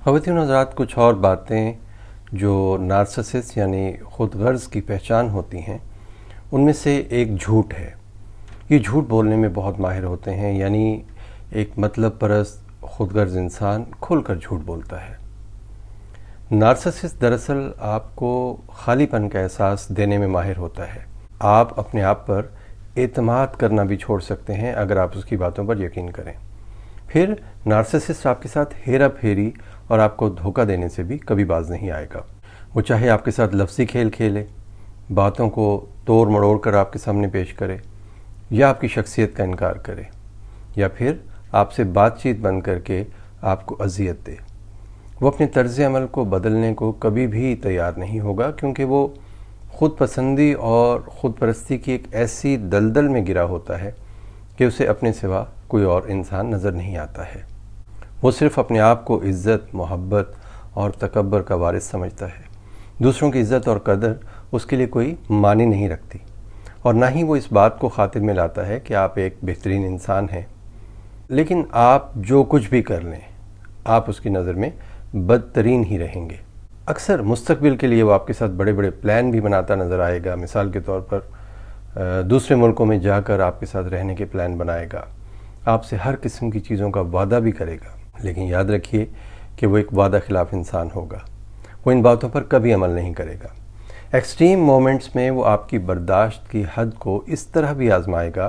ख़वातीन हज़रात, कुछ और बातें जो नार्सिसिस्ट यानी ख़ुद गर्ज़ की पहचान होती हैं, उनमें से एक झूठ है। ये झूठ बोलने में बहुत माहिर होते हैं, यानी एक मतलब परस्त ख़ुद गर्ज़ इंसान खुलकर झूठ बोलता है। नार्सिसिस्ट दरअसल आपको खालीपन का एहसास देने में माहिर होता है। आप अपने आप पर एतमाद करना भी छोड़ सकते हैं अगर आप उसकी बातों पर यकीन करें। फिर नार्सिसिस्ट आपके साथ हेरा फेरी और आपको धोखा देने से भी कभी बाज नहीं आएगा। वो चाहे आपके साथ लफ्ज़ी खेल खेले, बातों को तोड़ मरोड़ कर आपके सामने पेश करे, या आपकी शख्सियत का इनकार करे, या फिर आपसे बातचीत बंद करके आपको अज़ियत दे। वो अपने तर्ज़ अमल को बदलने को कभी भी तैयार नहीं होगा, क्योंकि वो ख़ुद पसंदी और ख़ुद परस्ती की एक ऐसी दलदल में गिरा होता है कि उसे अपने सिवा कोई और इंसान नज़र नहीं आता है। वो सिर्फ़ अपने आप को इज़्ज़त, मोहब्बत और तकब्बर का वारिस समझता है। दूसरों की इज़्ज़त और कदर उसके लिए कोई मानी नहीं रखती, और ना ही वो इस बात को खातिर में लाता है कि आप एक बेहतरीन इंसान हैं। लेकिन आप जो कुछ भी कर लें, आप उसकी नज़र में बदतरीन ही रहेंगे। अक्सर मुस्तक़बिल के लिए वो आपके साथ बड़े बड़े प्लान भी बनाता नज़र आएगा। मिसाल के तौर पर दूसरे मुल्कों में जाकर आपके साथ रहने के प्लान बनाएगा, आपसे हर किस्म की चीज़ों का वादा भी करेगा। लेकिन याद रखिए कि वो एक वादा खिलाफ इंसान होगा। वो इन बातों पर कभी अमल नहीं करेगा। एक्सट्रीम मोमेंट्स में वो आपकी बर्दाश्त की हद को इस तरह भी आजमाएगा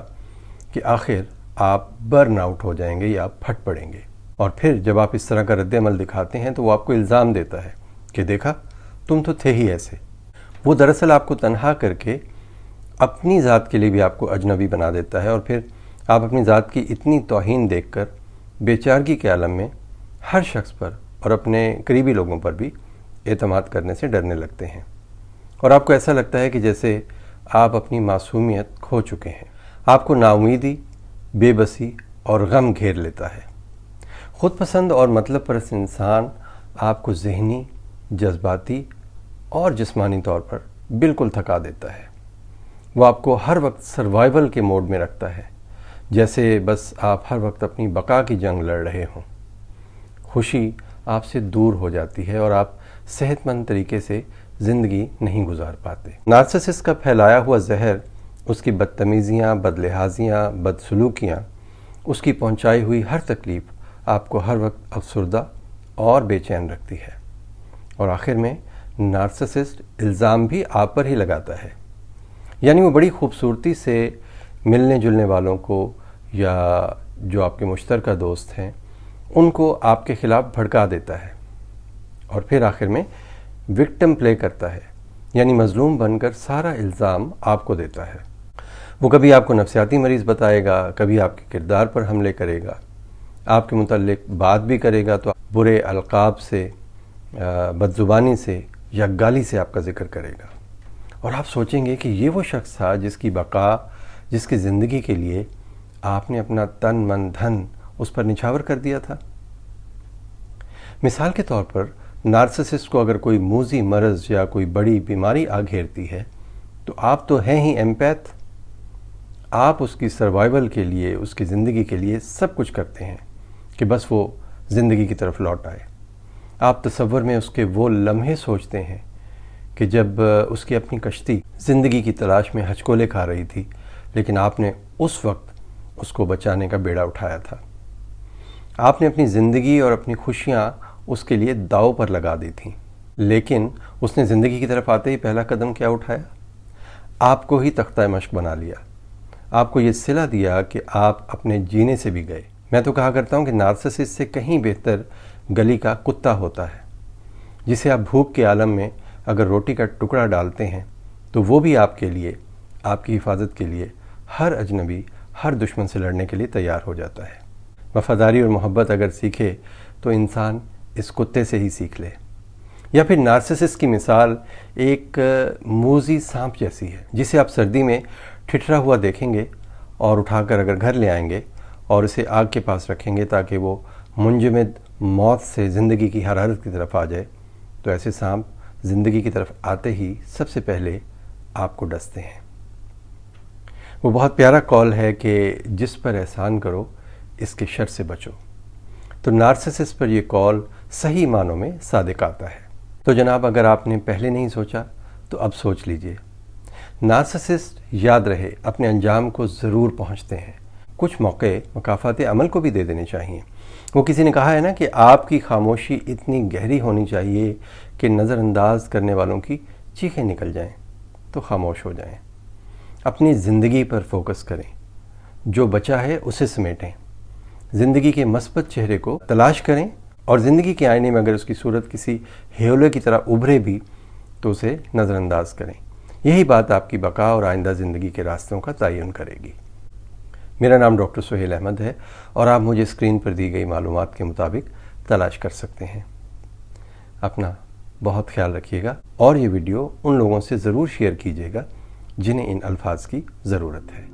कि आखिर आप बर्न आउट हो जाएंगे या फट पड़ेंगे। और फिर जब आप इस तरह का रद्द अमल दिखाते हैं तो वो आपको इल्ज़ाम देता है कि देखा, तुम तो थे ही ऐसे। वो दरअसल आपको तन्हा करके अपनी ज़ात के लिए भी आपको अजनबी बना देता है, और फिर आप अपनी ज़ात की इतनी तौहीन देखकर बेचारगी के आलम में हर शख्स पर और अपने करीबी लोगों पर भी एतमाद करने से डरने लगते हैं, और आपको ऐसा लगता है कि जैसे आप अपनी मासूमियत खो चुके हैं। आपको नाउमीदी, बेबसी और गम घेर लेता है। ख़ुद पसंद और मतलब परस्त इंसान आपको ज़हनी, जज्बाती और जिस्मानी तौर पर बिल्कुल थका देता है। वो आपको हर वक्त सर्वाइवल के मोड में रखता है, जैसे बस आप हर वक्त अपनी बका की जंग लड़ रहे हों। खुशी आपसे दूर हो जाती है और आप सेहतमंद तरीके से ज़िंदगी नहीं गुजार पाते। नार्सिसिस्ट का फैलाया हुआ जहर, उसकी बदतमीज़ियाँ, बदलिहाजियाँ, बदसलूकियाँ, उसकी पहुँचाई हुई हर तकलीफ़ आपको हर वक्त अफसरदा और बेचैन रखती है। और आखिर में नार्सिसिस्ट इल्ज़ाम भी आप पर ही लगाता है, यानी वो बड़ी खूबसूरती से मिलने जुलने वालों को या जो आपके मुश्तरका दोस्त हैं उनको आपके ख़िलाफ़ भड़का देता है, और फिर आखिर में विक्टिम प्ले करता है, यानी मज़लूम बनकर सारा इल्ज़ाम आपको देता है। वो कभी आपको नफ्सियाती मरीज़ बताएगा, कभी आपके किरदार पर हमले करेगा, आपके मुतल्लिक बात भी करेगा तो बुरे अलक़ाब से, बदज़ुबानी से या गाली से आपका ज़िक्र करेगा, और आप सोचेंगे कि ये वो शख्स था जिसकी बका, जिसकी ज़िंदगी के लिए आपने अपना तन मन धन उस पर निछावर कर दिया था। मिसाल के तौर पर नार्सिसिस्ट को अगर कोई मूज़ी मरज़ या कोई बड़ी बीमारी आ घेरती है तो आप तो हैं ही एम्पैथ। आप उसकी सर्वाइवल के लिए, उसकी ज़िंदगी के लिए सब कुछ करते हैं कि बस वो ज़िंदगी की तरफ लौट आए। आप तसव्वुर में उसके वो लम्हे सोचते हैं कि जब उसकी अपनी कश्ती ज़िंदगी की तलाश में हचकोले खा रही थी, लेकिन आपने उस वक्त उसको बचाने का बेड़ा उठाया था। आपने अपनी ज़िंदगी और अपनी खुशियाँ उसके लिए दाव पर लगा दी थीं, लेकिन उसने ज़िंदगी की तरफ आते ही पहला कदम क्या उठाया? आपको ही तख्ता मश्क बना लिया। आपको ये सिला दिया कि आप अपने जीने से भी गए। मैं तो कहा करता हूँ कि नार्सिसिस्ट से कहीं बेहतर गली का कुत्ता होता है, जिसे आप भूख के आलम में अगर रोटी का टुकड़ा डालते हैं तो वो भी आपके लिए, आपकी हिफाजत के लिए हर अजनबी, हर दुश्मन से लड़ने के लिए तैयार हो जाता है। वफ़ादारी और मोहब्बत अगर सीखे तो इंसान इस कुत्ते से ही सीख ले। या फिर नार्सिसिस्ट की मिसाल एक मूज़ी सांप जैसी है, जिसे आप सर्दी में ठिठरा हुआ देखेंगे और उठाकर अगर घर ले आएंगे और इसे आग के पास रखेंगे ताकि वो मुंजमद मौत से ज़िंदगी की हरारत की तरफ आ जाए, तो ऐसे सांप ज़िंदगी की तरफ आते ही सबसे पहले आपको डसते हैं। वो बहुत प्यारा कॉल है कि जिस पर एहसान करो इसके शर से बचो। तो नार्सिसिस्ट पर ये कॉल صحیح معنوں میں صادق آتا ہے۔ تو جناب، اگر آپ نے پہلے نہیں سوچا تو اب سوچ لیجئے۔ نارسسسٹ، یاد رہے، اپنے انجام کو ضرور پہنچتے ہیں۔ کچھ موقع مکافات عمل کو بھی دے دینے چاہیے۔ وہ کسی نے کہا ہے نا کہ آپ کی خاموشی اتنی گہری ہونی چاہیے کہ نظر انداز کرنے والوں کی چیخیں نکل جائیں تو خاموش ہو جائیں۔ اپنی زندگی پر فوکس کریں، جو بچا ہے اسے سمیٹیں، زندگی کے مثبت چہرے کو تلاش کریں، اور زندگی کے آئینے میں اگر اس کی صورت کسی ہیولے کی طرح ابھرے بھی تو اسے نظر انداز کریں۔ یہی بات آپ کی بقا اور آئندہ زندگی کے راستوں کا تعین کرے گی۔ میرا نام ڈاکٹر سہیل احمد ہے، اور آپ مجھے اسکرین پر دی گئی معلومات کے مطابق تلاش کر سکتے ہیں۔ اپنا بہت خیال رکھیے گا، اور یہ ویڈیو ان لوگوں سے ضرور شیئر کیجیے گا جنہیں ان الفاظ کی ضرورت ہے۔